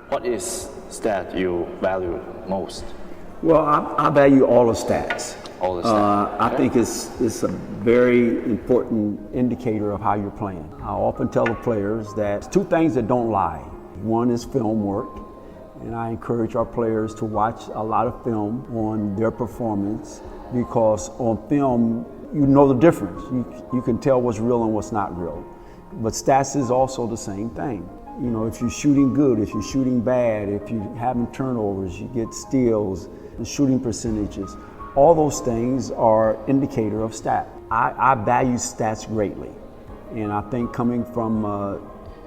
What is stat you value most? Well, I value all the stats. All the stats. I think it's a very important indicator of how you're playing. I often tell the players that two things that don't lie. One is film work, and I encourage our players to watch a lot of film on their performance, because on film, you know the difference. You can tell what's real and what's not real. But stats is also the same thing. You know, if you're shooting good, if you're shooting bad, if you're having turnovers, you get steals, the shooting percentages, all those things are indicator of stat. I value stats greatly. And I think coming from a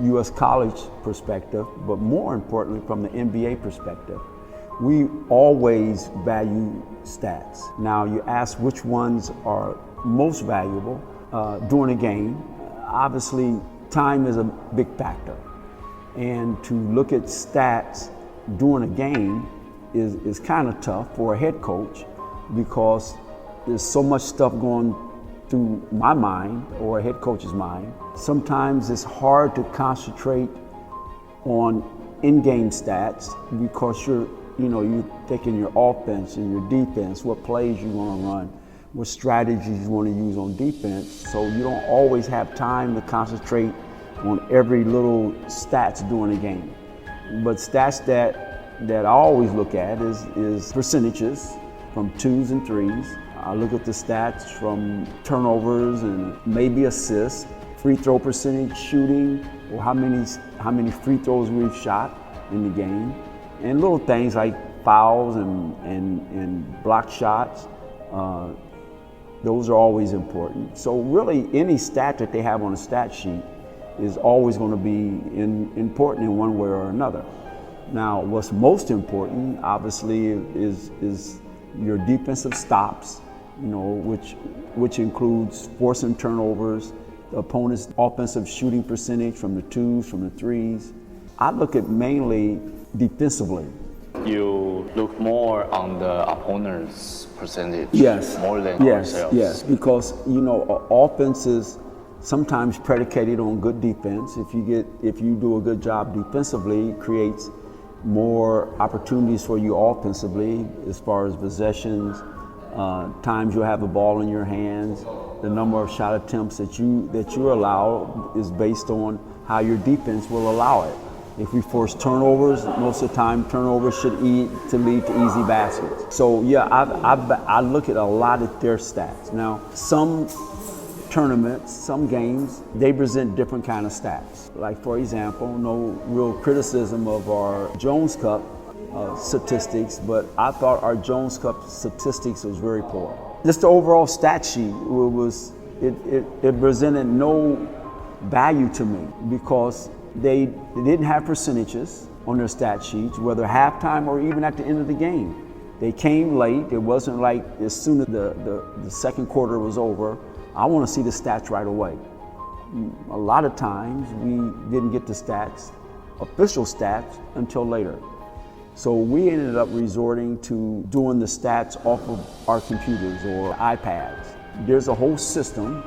U.S. college perspective, but more importantly from the NBA perspective, we always value stats. Now you ask which ones are most valuable during a game. Obviously, time is a big factor. And to look at stats during a game is kind of tough for a head coach, because there's so much stuff going through my mind or a head coach's mind. Sometimes it's hard to concentrate on in-game stats because you're thinking your offense and your defense, what plays you want to run, what strategies you want to use on defense. So you don't always have time to concentrate on every little stats during a game. But stats that I always look at is percentages from 2s and 3s. I look at the stats from turnovers and maybe assists, free throw percentage, shooting, or how many free throws we've shot in the game, and little things like fouls and block shots. Those are always important. So really, any stat that they have on a stat sheet is always going to be important in one way or another. Now, what's most important, obviously, is your defensive stops, which includes forcing turnovers, the opponent's offensive shooting percentage from the 2s, from the 3s. I look at mainly defensively. You look more on the opponent's percentage, yes, more than ourselves. Yes, because offense is sometimes predicated on good defense. If you do a good job defensively, it creates more opportunities for you offensively as far as possessions, times you'll have the ball in your hands. The number of shot attempts that you allow is based on how your defense will allow it. If we force turnovers, most of the time turnovers should lead to easy baskets. So yeah, I look at a lot of their stats. Now, some tournaments, some games, they present different kind of stats. Like for example, no real criticism of our Jones Cup statistics, but I thought our Jones Cup statistics was very poor. Just the overall stat sheet it presented no value to me, because they didn't have percentages on their stat sheets, whether halftime or even at the end of the game. They came late. It wasn't like as soon as the second quarter was over, I want to see the stats right away. A lot of times we didn't get the stats, official stats, until later. So we ended up resorting to doing the stats off of our computers or iPads. There's a whole system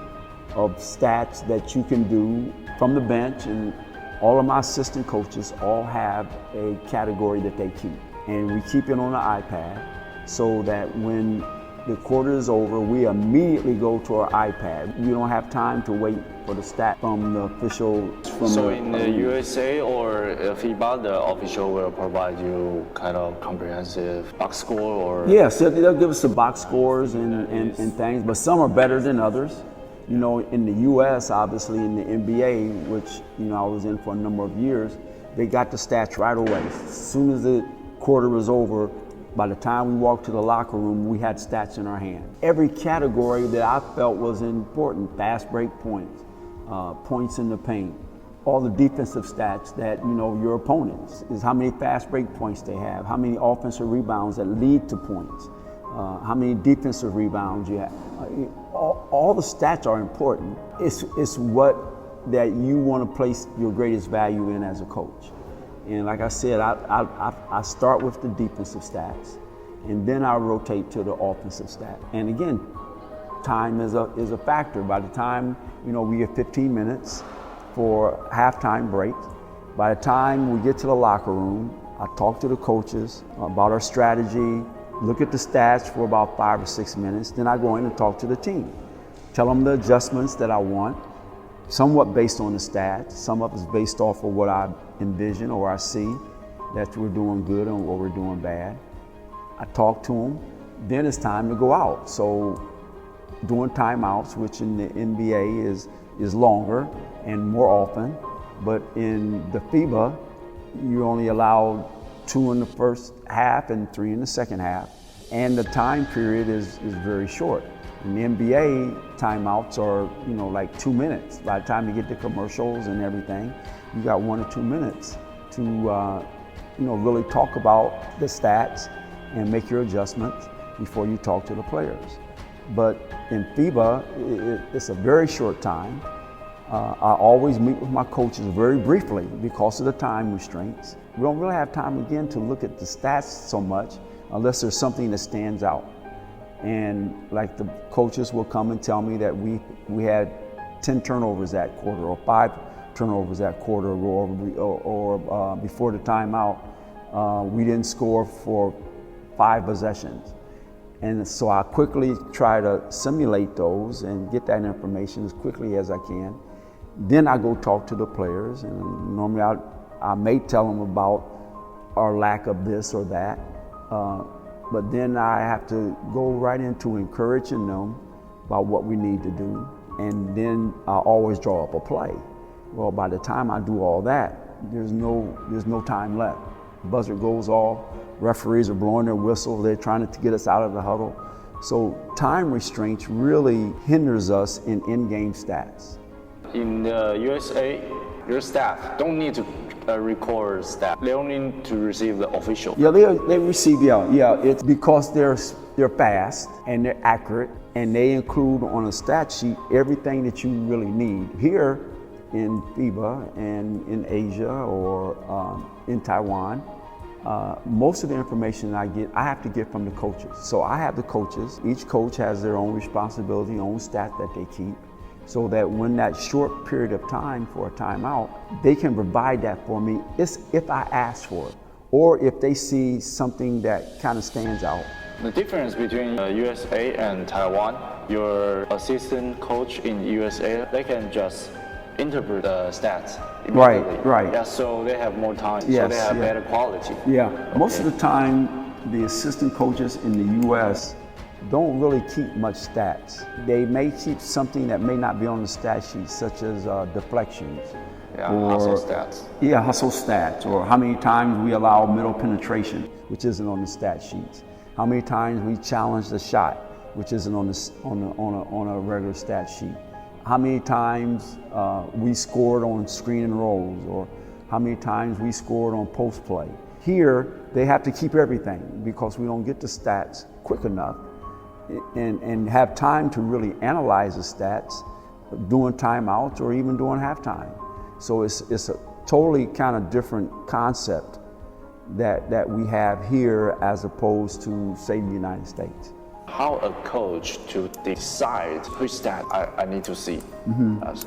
of stats that you can do from the bench, and all of my assistant coaches all have a category that they keep. And we keep it on the iPad so that when the quarter is over, we immediately go to our iPad. We don't have time to wait for the stat from the official. So in the USA or FIBA, the official will provide you kind of comprehensive box score, or? Yes, they'll give us the box scores and things, but some are better than others. In the US, obviously, in the NBA, which I was in for a number of years, they got the stats right away. As soon as the quarter was over, by the time we walked to the locker room, we had stats in our hand. Every category that I felt was important: fast break points, points in the paint, all the defensive stats that your opponents is how many fast break points they have, how many offensive rebounds that lead to points, how many defensive rebounds you have. All the stats are important. It's what that you want to place your greatest value in as a coach. And like I said, I start with the defensive stats, and then I rotate to the offensive stat. And again, time is a factor. By the time we get 15 minutes for halftime break, by the time we get to the locker room, I talk to the coaches about our strategy, look at the stats for about 5 or 6 minutes, then I go in and talk to the team. Tell them the adjustments that I want, somewhat based on the stats, some of it's based off of what I envision or I see that we're doing good or we're doing bad. I talk to them, then it's time to go out. So doing timeouts, which in the NBA is longer and more often, but in the FIBA, you're only allowed 2 in the first half and 3 in the second half. And the time period is very short. In the NBA, timeouts are, like 2 minutes. By the time you get the commercials and everything, you got 1 or 2 minutes to, really talk about the stats and make your adjustments before you talk to the players. But in FIBA, it's a very short time. I always meet with my coaches very briefly because of the time restraints. We don't really have time again to look at the stats so much unless there's something that stands out. And like the coaches will come and tell me that we had 10 turnovers that quarter or 5 turnovers that quarter or before the timeout, we didn't score for 5 possessions. And so I quickly try to simulate those and get that information as quickly as I can. Then I go talk to the players, and normally I may tell them about our lack of this or that, but then I have to go right into encouraging them about what we need to do, and then I always draw up a play. Well, by the time I do all that, there's no time left. Buzzer goes off, referees are blowing their whistle, they're trying to get us out of the huddle. So time restraints really hinders us in-game stats. In the USA, your staff don't need to record stats. They only need to receive the official. Yeah, they receive, it's because they're fast and they're accurate, and they include on a stat sheet everything that you really need. Here in FIBA and in Asia or in Taiwan, most of the information I have to get from the coaches. So I have the coaches. Each coach has their own responsibility, own stat that they keep, so that when that short period of time for a timeout, they can provide that for me if I ask for it, or if they see something that kind of stands out. The difference between USA and Taiwan, your assistant coach in USA, they can just interpret the stats immediately. Right. Yeah, so they have more time, Yes, so they have better quality. Yeah, most of the time, the assistant coaches in the US don't really keep much stats. They may keep something that may not be on the stat sheet, such as deflections. Hustle stats. Yeah, hustle stats, or how many times we allow middle penetration, which isn't on the stat sheets. How many times we challenge the shot, which isn't on a regular stat sheet. How many times we scored on screen and rolls, or how many times we scored on post play. Here, they have to keep everything because we don't get the stats quick enough and have time to really analyze the stats during timeouts or even during halftime. So it's a totally kind of different concept that we have here as opposed to, say, the United States. How a coach to decide which stat I need to see,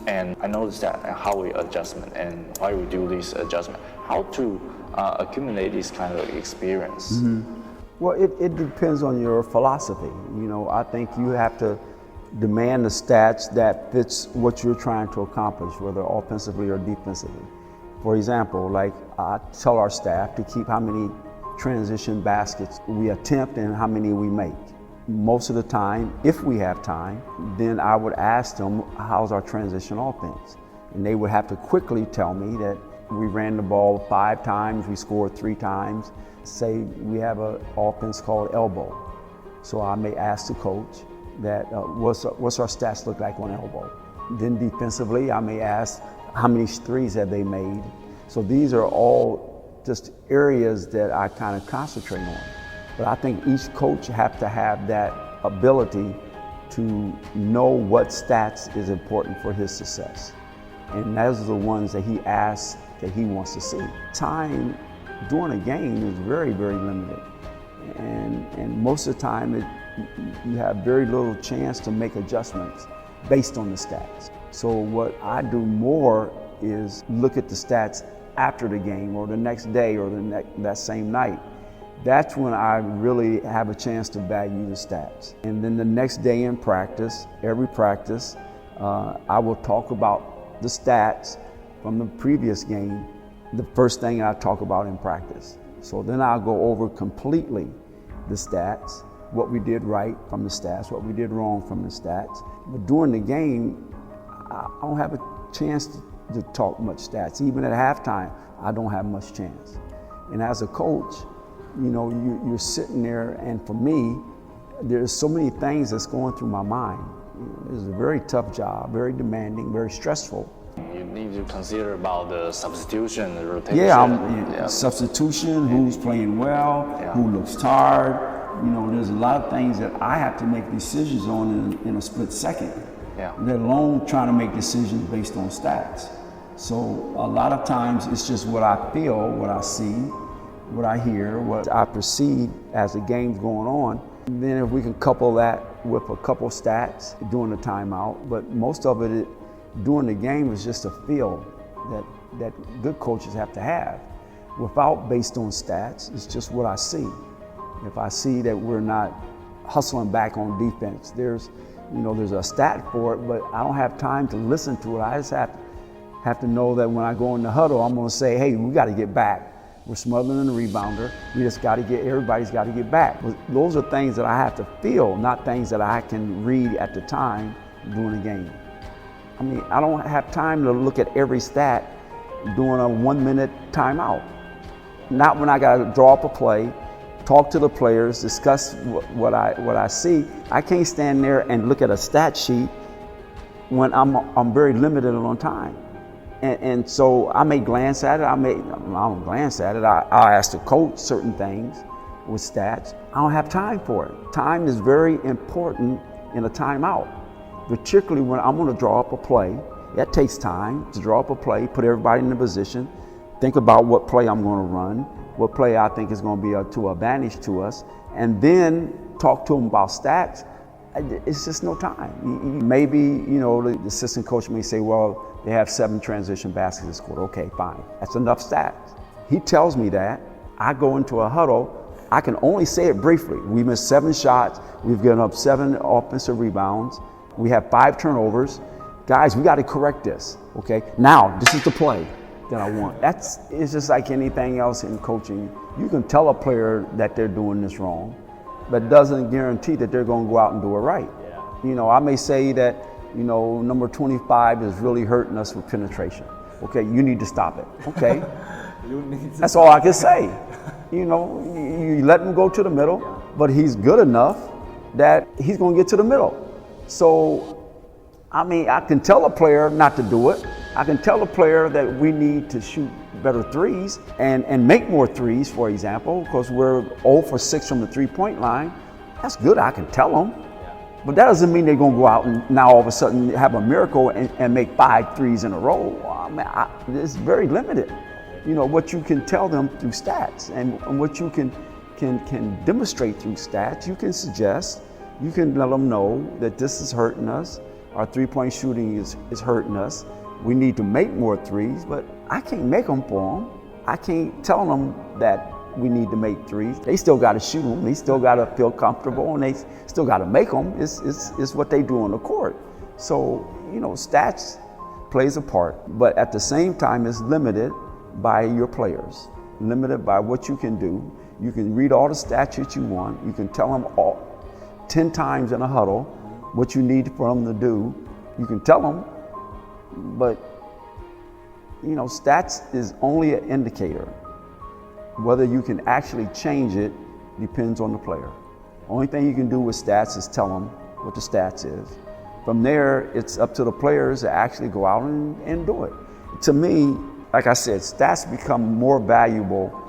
and I know the stat and how we adjustment and why we do this adjustment. How to accumulate this kind of experience? Well, it depends on your philosophy. I think you have to demand the stats that fits what you're trying to accomplish, whether offensively or defensively. For example, like I tell our staff to keep how many transition baskets we attempt and how many we make. Most of the time, if we have time, then I would ask them, how's our transition offense? And they would have to quickly tell me that we ran the ball 5 times, we scored 3 times. Say we have an offense called elbow. So I may ask the coach that what's our stats look like on elbow? Then defensively, I may ask how many threes have they made? So these are all just areas that I kind of concentrate on. But I think each coach has to have that ability to know what stats is important for his success. And those are the ones that he asks that he wants to see. Time during a game is very, very limited. And most of the time, you have very little chance to make adjustments based on the stats. So what I do more is look at the stats after the game or the next day or that same night, that's when I really have a chance to value the stats. And then the next day in practice, every practice, I will talk about the stats from the previous game, the first thing I talk about in practice. So then I'll go over completely the stats, what we did right from the stats, what we did wrong from the stats. But during the game, I don't have a chance to talk much stats. Even at halftime, I don't have much chance. And as a coach, you know, you're sitting there, and for me, there's so many things that's going through my mind. It's a very tough job, very demanding, very stressful. You need to consider about the substitution, the rotation. Yeah, substitution, who's playing well, who looks tired. You know, there's a lot of things that I have to make decisions on in a split second. Let alone trying to make decisions based on stats. So a lot of times it's just what I feel, what I see, what I hear, what I perceive as the game's going on. And then if we can couple that with a couple stats during the timeout, but most of it during the game is just a feel that good coaches have to have. Without based on stats, it's just what I see. If I see that we're not hustling back on defense, there's a stat for it, but I don't have time to listen to it. I just have to know that when I go in the huddle, I'm going to say, hey, we got to get back. We're smothering the rebounder. We just got to everybody's got to get back. Those are things that I have to feel, not things that I can read at the time during the game. I mean, I don't have time to look at every stat during a 1 minute timeout. Not when I got to draw up a play, talk to the players, discuss what I see. I can't stand there and look at a stat sheet when I'm very limited on time. And so I may glance at it. I don't glance at it. I'll ask the coach certain things with stats. I don't have time for it. Time is very important in a timeout, particularly when I'm going to draw up a play. That takes time to draw up a play, put everybody in a position, think about what play I'm going to run, what play I think is going to be to advantage to us, and then talk to them about stats. It's just no time. Maybe, the assistant coach may say, well, they have 7 transition baskets scored. Okay, fine. That's enough stats. He tells me that. I go into a huddle. I can only say it briefly. We missed 7 shots. We've given up 7 offensive rebounds. We have 5 turnovers. Guys, we got to correct this. Okay, now this is the play that I want. It's just like anything else in coaching. You can tell a player that they're doing this wrong, but doesn't guarantee that they're going to go out and do it right. I may say that, number 25 is really hurting us with penetration. Okay, you need to stop it. Okay, that's all I can say. You let him go to the middle, but he's good enough that he's going to get to the middle. So, I can tell a player not to do it. I can tell a player that we need to shoot better threes and make more threes, for example, because we're 0 for 6 from the three-point line. That's good, I can tell them. But that doesn't mean they're going to go out and now all of a sudden have a miracle and make 5 threes in a row. It's very limited. What you can tell them through stats and what you can demonstrate through stats, you can suggest, you can let them know that this is hurting us. Our three-point shooting is hurting us. We need to make more threes, but I can't make them for them. I can't tell them that we need to make threes. They still got to shoot them. They still got to feel comfortable, and they still got to make them. It's what they do on the court. So, stats plays a part, but at the same time, it's limited by your players, limited by what you can do. You can read all the stats that you want. You can tell them 10 times in a huddle what you need for them to do. You can tell them, but stats is only an indicator. Whether you can actually change it depends on the player. Only thing you can do with stats is tell them what the stats is. From there, it's up to the players to actually go out and do it. To me, like I said, stats become more valuable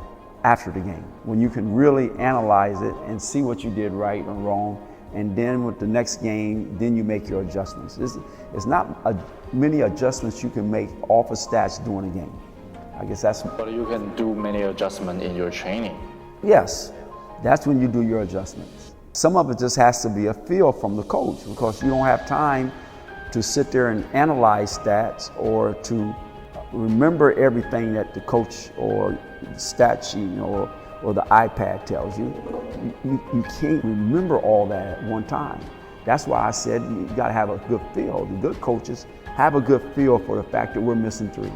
after the game, when you can really analyze it and see what you did right and wrong, and then with the next game, then you make your adjustments. It's not many adjustments you can make off of stats during a game. I guess that's. But you can do many adjustments in your training. Yes, that's when you do your adjustments. Some of it just has to be a feel from the coach, because you don't have time to sit there and analyze stats or to remember everything that the coach or the stat sheet or the iPad tells you. You can't remember all that at one time. That's why I said you got to have a good feel. The good coaches have a good feel for the fact that we're missing threes,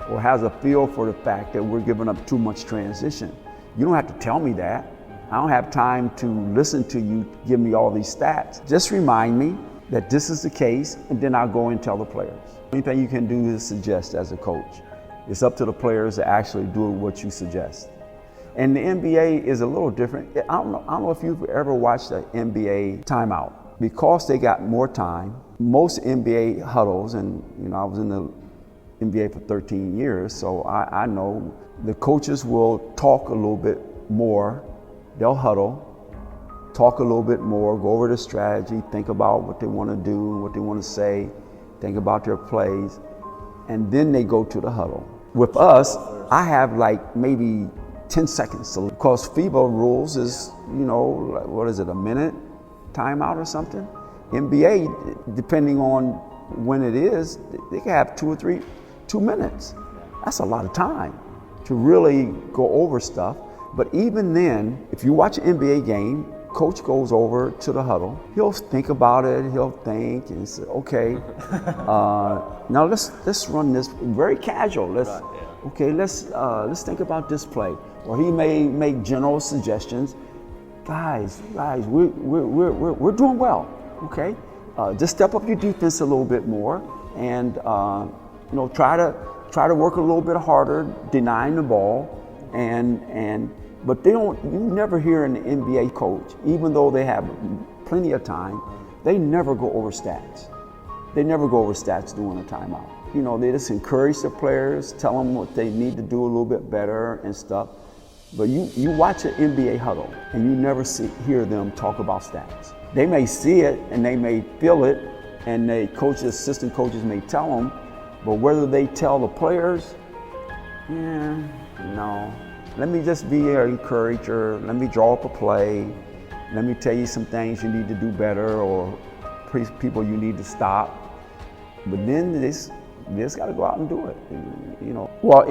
or has a feel for the fact that we're giving up too much transition. You don't have to tell me that. I don't have time to listen to you give me all these stats. Just remind me that this is the case, and then I'll go and tell the players. Anything you can do is suggest as a coach. It's up to the players to actually do what you suggest. And the NBA is a little different. I don't know if you've ever watched the NBA timeout. Because they got more time, most NBA huddles, and I was in the NBA for 13 years, so I know the coaches will talk a little bit more. They'll huddle, talk a little bit more, go over the strategy, think about what they want to do, what they want to say, think about their plays, and then they go to the huddle. With us, I have like maybe 10 seconds, because FIBA rules is, what is it, a minute timeout or something? NBA, depending on when it is, they can have 2 minutes. That's a lot of time to really go over stuff. But even then, if you watch an NBA game, coach goes over to the huddle. He'll think about it. He'll think and say, "Okay, now let's run this very casual. Let's think about this play." Or he may make general suggestions. Guys, we're doing well. Okay, just step up your defense a little bit more, and try to work a little bit harder, denying the ball, but you never hear an NBA coach, even though they have plenty of time, they never go over stats. They never go over stats during a timeout. They just encourage the players, tell them what they need to do a little bit better and stuff. But you watch an NBA huddle and you never hear them talk about stats. They may see it and they may feel it, and assistant coaches may tell them, but whether they tell the players, no. Let me just be an encourager. Let me draw up a play. Let me tell you some things you need to do better, or people you need to stop. But then they just got to go out and do it. Well,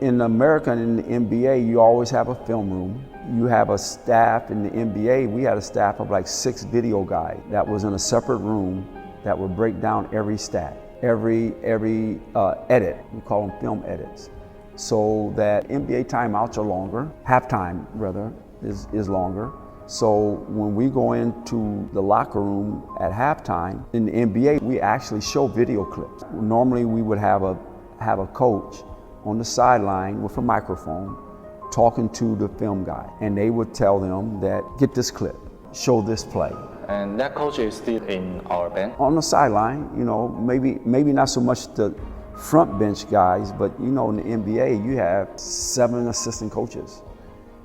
in America and in the NBA, you always have a film room. You have a staff. In the NBA, we had a staff of like 6 video guys that was in a separate room that would break down every stat, every edit. We call them film edits. So that NBA timeouts are longer, halftime rather is longer. So when we go into the locker room at halftime, in the NBA, we actually show video clips. Normally we would have a coach on the sideline with a microphone talking to the film guy, and they would tell them that, get this clip, show this play. And that coach is still in our band? On the sideline, maybe not so much the front bench guys, but in the NBA you have 7 assistant coaches,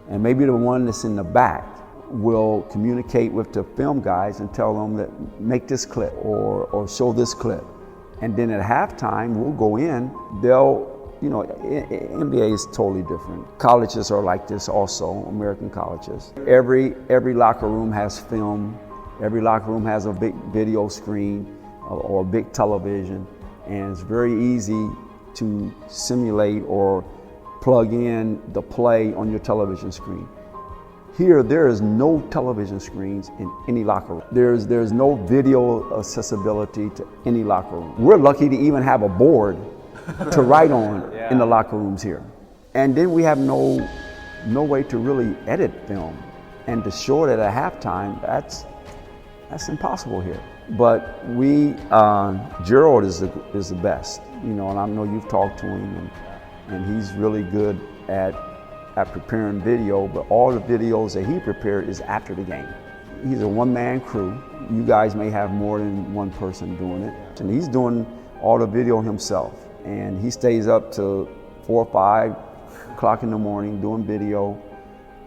and maybe the one that's in the back will communicate with the film guys and tell them that make this clip or show this clip, and then at halftime we'll go in. NBA is totally different. Colleges are like this also, American colleges. Every locker room has film. Every locker room has a big video screen or a big television. And it's very easy to simulate or plug in the play on your television screen. Here, there is no television screens in any locker room. There's no video accessibility to any locker room. We're lucky to even have a board to write on in the locker rooms here. And then we have no way to really edit film and to show it at a halftime. That's impossible here. But Gerald is the best, and I know you've talked to him, and he's really good at preparing video, but all the videos that he prepared is after the game. He's a one-man crew. You guys may have more than one person doing it, and he's doing all the video himself, and he stays up to 4 or 5 o'clock in the morning doing video,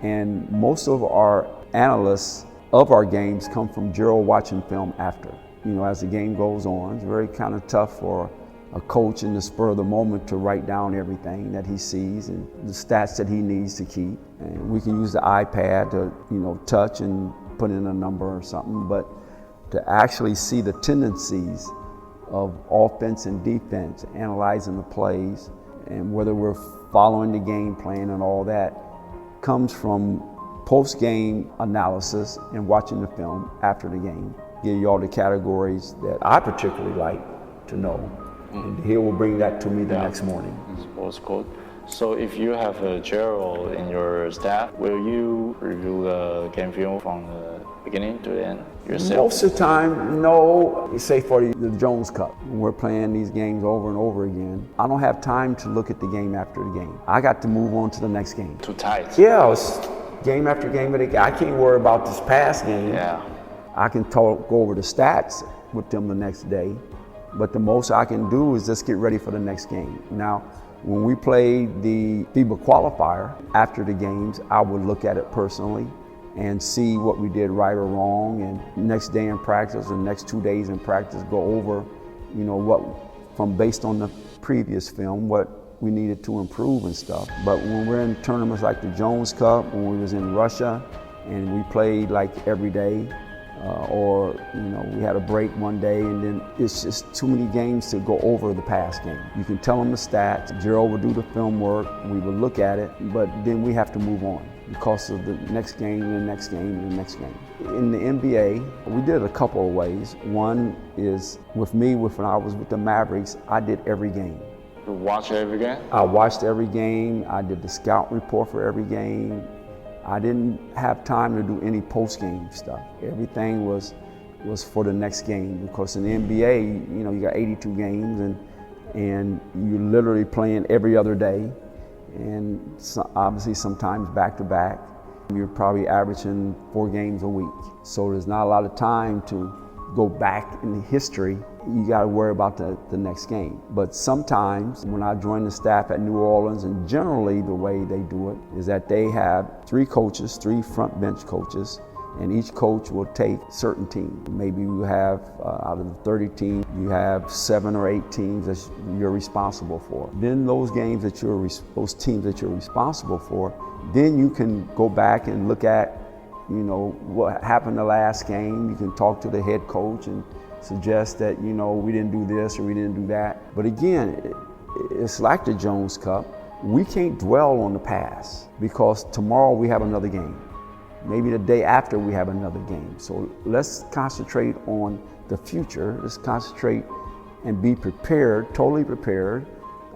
and most of our analysts of our games come from Gerald watching film after. As the game goes on, it's very kind of tough for a coach in the spur of the moment to write down everything that he sees and the stats that he needs to keep. And we can use the iPad to, touch and put in a number or something, but to actually see the tendencies of offense and defense, analyzing the plays, and whether we're following the game plan and all that, comes from post-game analysis and watching the film after the game. Give you all the categories that I particularly like to know. And he will bring that to me the next morning. Sports code. So if you have a Gerald in your staff, will you review the game film from the beginning to the end yourself? Most of the time, no. Say for the Jones Cup, when we're playing these games over and over again, I don't have time to look at the game after the game. I got to move on to the next game. Too tight. Yeah, it's game after game. I can't worry about this past game. Yeah. I can go over the stats with them the next day, but the most I can do is just get ready for the next game. Now, when we played the FIBA qualifier, after the games, I would look at it personally and see what we did right or wrong, and next day in practice or next 2 days in practice, go over, what from based on the previous film, what we needed to improve and stuff. But when we're in tournaments like the Jones Cup, when we was in Russia, and we played like every day, or we had a break one day, and then it's just too many games to go over the past game. You can tell them the stats, Gerald will do the film work, we will look at it, but then we have to move on because of the next game and the next game and the next game. In the NBA, we did it a couple of ways. One is with me, when I was with the Mavericks, I did every game. You watch every game? I watched every game, I did the scout report for every game. I didn't have time to do any post-game stuff. Everything was for the next game, because in the NBA, you got 82 games and you're literally playing every other day, and obviously sometimes back to back. You're probably averaging 4 games a week. So there's not a lot of time to go back in the history. You got to worry about the next game. But sometimes when I joined the staff at New Orleans, and generally the way they do it is that they have 3 coaches, 3 front bench coaches, and each coach will take certain teams. Maybe you have, out of the 30 teams, you have 7 or 8 teams that you're responsible for. Then those teams that you're responsible for, then you can go back and look at, what happened the last game. You can talk to the head coach and suggest that, we didn't do this or we didn't do that. But again, it's like the Jones Cup. We can't dwell on the past, because tomorrow we have another game. Maybe the day after we have another game. So let's concentrate on the future. Let's concentrate and be prepared, totally prepared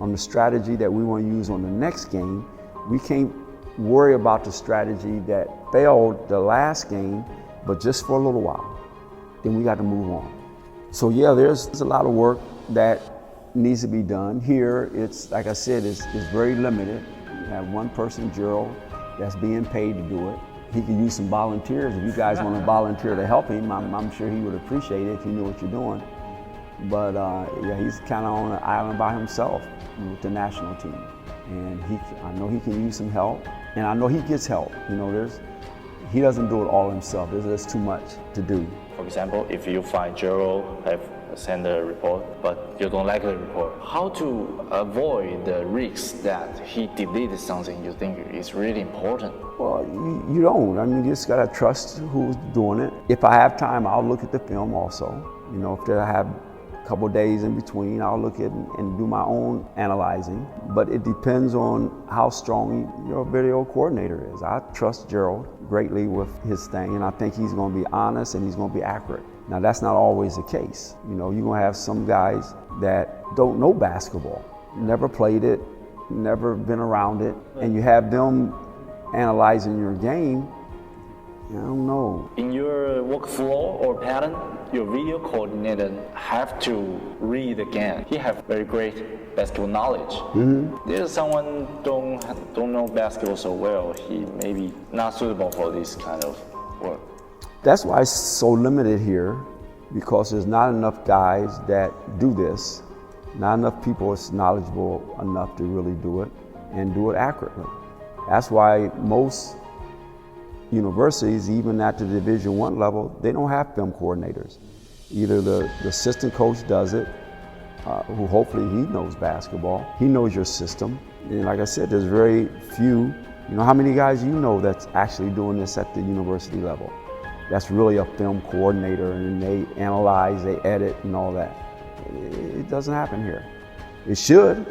on the strategy that we want to use on the next game. We can't worry about the strategy that failed the last game, but just for a little while. Then we got to move on. So yeah, there's a lot of work that needs to be done. Here, it's, like I said, it's very limited. You have one person, Gerald, that's being paid to do it. He could use some volunteers. If you guys want to volunteer to help him, I'm sure he would appreciate it if you knew what you're doing. But yeah, he's kind of on an island by himself with the national team. And I know he can use some help, and I know he gets help. He doesn't do it all himself. There's too much to do. For example, if you find Gerald have sent a report, but you don't like the report, how to avoid the risk that he deleted something you think is really important? Well, you don't. I mean, you just gotta trust who's doing it. If I have time, I'll look at the film also. If I have a couple of days in between, I'll look at and do my own analyzing. But it depends on how strong your video coordinator is. I trust Gerald greatly with his thing, and I think he's gonna be honest and he's gonna be accurate. Now, that's not always the case. You're gonna have some guys that don't know basketball, never played it, never been around it, and you have them analyzing your game. I don't know. In your workflow or pattern, your video coordinator have to read the game. He have very great basketball knowledge. There's someone don't know basketball so well. He may be not suitable for this kind of work. That's why it's so limited here, because there's not enough guys that do this. Not enough people that's knowledgeable enough to really do it and do it accurately. That's why most universities, even at the Division I level, they don't have film coordinators. Either the assistant coach does it, who hopefully he knows basketball. He knows your system. And like I said, there's very few. How many guys that's actually doing this at the university level? That's really a film coordinator, and they analyze, they edit, and all that. It doesn't happen here. It should,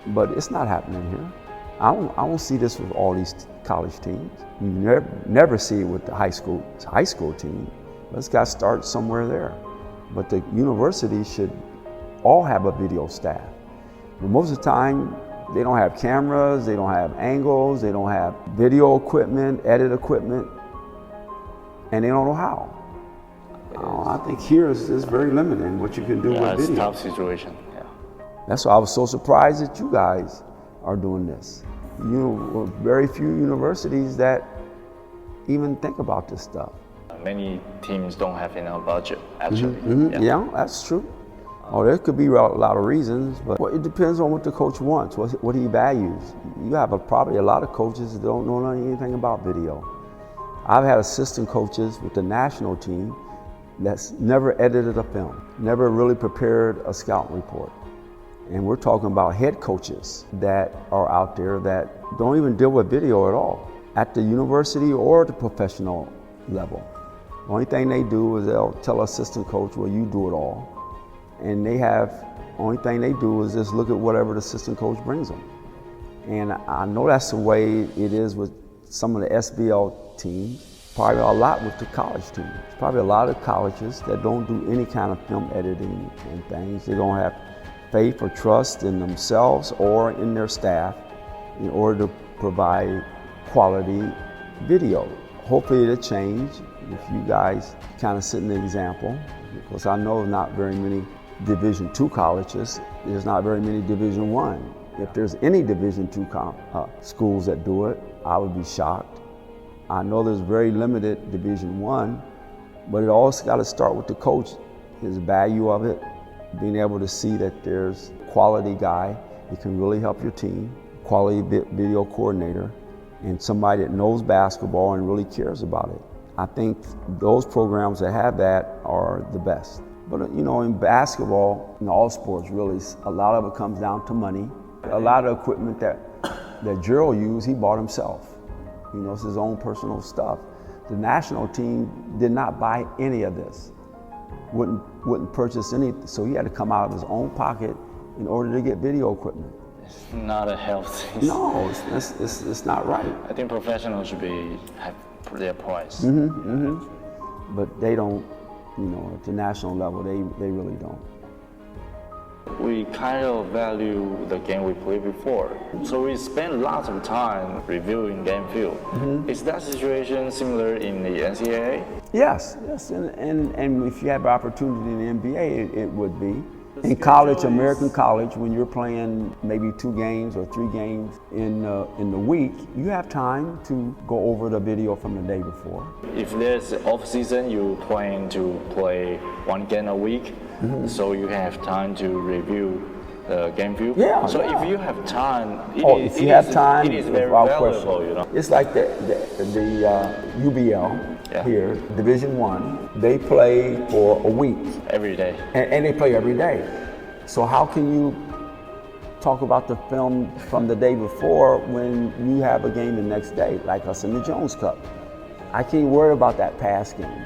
but it's not happening here. I don't see this with all these college teams. You never see it with the high school team. Let's got to start somewhere there. But the university should all have a video staff. But most of the time, they don't have cameras, they don't have angles, they don't have video equipment, edit equipment, and they don't know how. I think here is very limited in what you can do with video. It's a tough situation. Yeah. That's why I was so surprised that you guys are doing this. Very few universities that even think about this stuff. Many teams don't have enough budget, actually. Yeah, that's true. There could be a lot of reasons, but it depends on what the coach wants, what he values. You have probably a lot of coaches that don't know anything about video. I've had assistant coaches with the national team that's never edited a film, never really prepared a scout report. And we're talking about head coaches that are out there that don't even deal with video at all, at the university or the professional level. The only thing they do is they'll tell assistant coach, well, you do it all. And only thing they do is just look at whatever the assistant coach brings them. And I know that's the way it is with some of the SBL teams, probably a lot with the college teams. There's probably a lot of colleges that don't do any kind of film editing and things. They don't have faith or trust in themselves or in their staff in order to provide quality video. Hopefully it'll change if you guys kind of set an example, because I know not very many Division II colleges, there's not very many Division I. If there's any Division II schools that do it, I would be shocked. I know there's very limited Division I, but it always got to start with the coach, his value of it, being able to see that there's a quality guy that can really help your team, quality video coordinator, and somebody that knows basketball and really cares about it. I think those programs that have that are the best. But in basketball, in all sports really, a lot of it comes down to money. A lot of equipment that Gerald used, he bought himself. It's his own personal stuff. The national team did not buy any of this, wouldn't purchase any, so he had to come out of his own pocket in order to get video equipment. It's not a healthy. No, it's not right. I think professionals should have their price. But they don't, at the national level, they really don't. We kind of value the game we played before. So we spend lots of time reviewing game film. Is that situation similar in the NCAA? Yes, and if you have opportunity in the NBA, it would be. In college, American college, when you're playing maybe 2 games or 3 games in the week, you have time to go over the video from the day before. If there's off season, you plan to play 1 game a week, so you have time to review the game film. Yeah. So if you have time, it is very valuable. It's like the UBL. Yeah. Here, Division I, they play for a week. Every day. And they play every day. So how can you talk about the film from the day before when you have a game the next day, like us in the Jones Cup? I can't worry about that past game.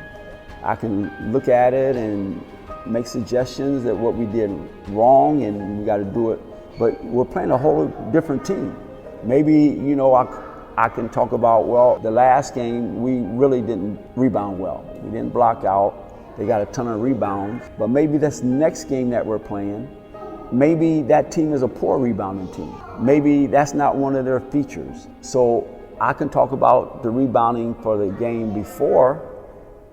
I can look at it and make suggestions that what we did wrong and we got to do it. But we're playing a whole different team. Maybe, I can talk about, well, the last game, we really didn't rebound well. We didn't block out. They got a ton of rebounds. But maybe this next game that we're playing, maybe that team is a poor rebounding team. Maybe that's not one of their features. So I can talk about the rebounding for the game before,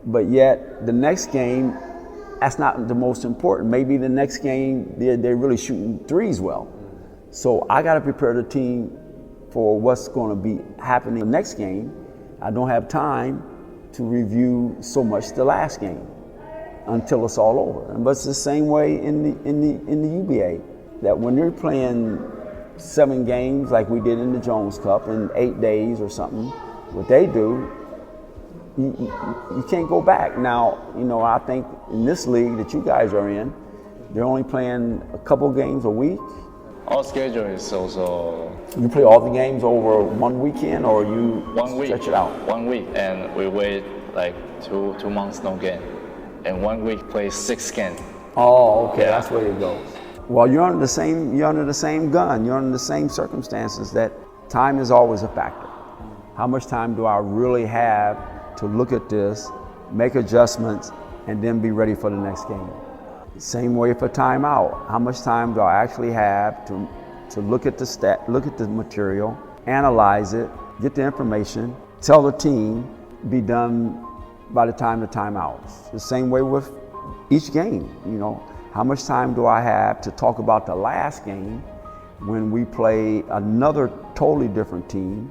but yet the next game, that's not the most important. Maybe the next game, they're really shooting threes well. So I got to prepare the team for what's going to be happening the next game. I don't have time to review so much the last game until it's all over. But it's the same way in the UBA, that when you're playing 7 games like we did in the Jones Cup in 8 days or something, what they do, you can't go back. Now, I think in this league that you guys are in, they're only playing a couple games a week. Our schedule is also... You play all the games over one weekend, or you stretch it out? 1 week, and we wait like two months no game. And 1 week play 6 games. Oh, okay, that's where it goes. Well, you're under the same gun, you're under the same circumstances that time is always a factor. How much time do I really have to look at this, make adjustments, and then be ready for the next game? Same way for timeout. How much time do I actually have to look at the material, analyze it, get the information, tell the team, be done by the time the timeouts. The same way with each game, you know. How much time do I have to talk about the last game when we play another totally different team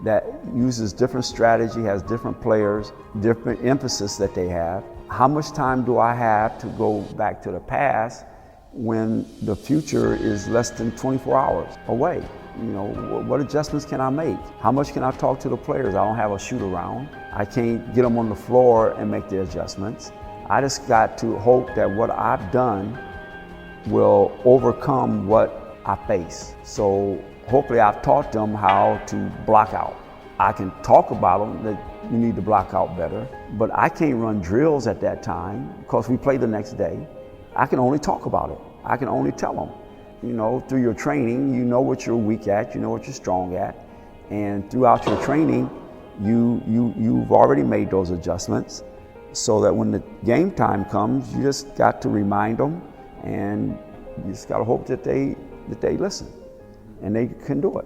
that uses different strategy, has different players, different emphasis that they have? How much time do I have to go back to the past when the future is less than 24 hours away? You know, what adjustments can I make? How much can I talk to the players? I don't have a shoot around. I can't get them on the floor and make the adjustments. I just got to hope that what I've done will overcome what I face. So hopefully I've taught them how to block out. I can talk about them that you need to block out better, but I can't run drills at that time because we play the next day. I can only talk about it. I can only tell them. You know, through your training, you know what you're weak at, you know what you're strong at, and throughout your training, you've already made those adjustments so that when the game time comes, you just got to remind them, and you just got to hope that they listen and they can do it.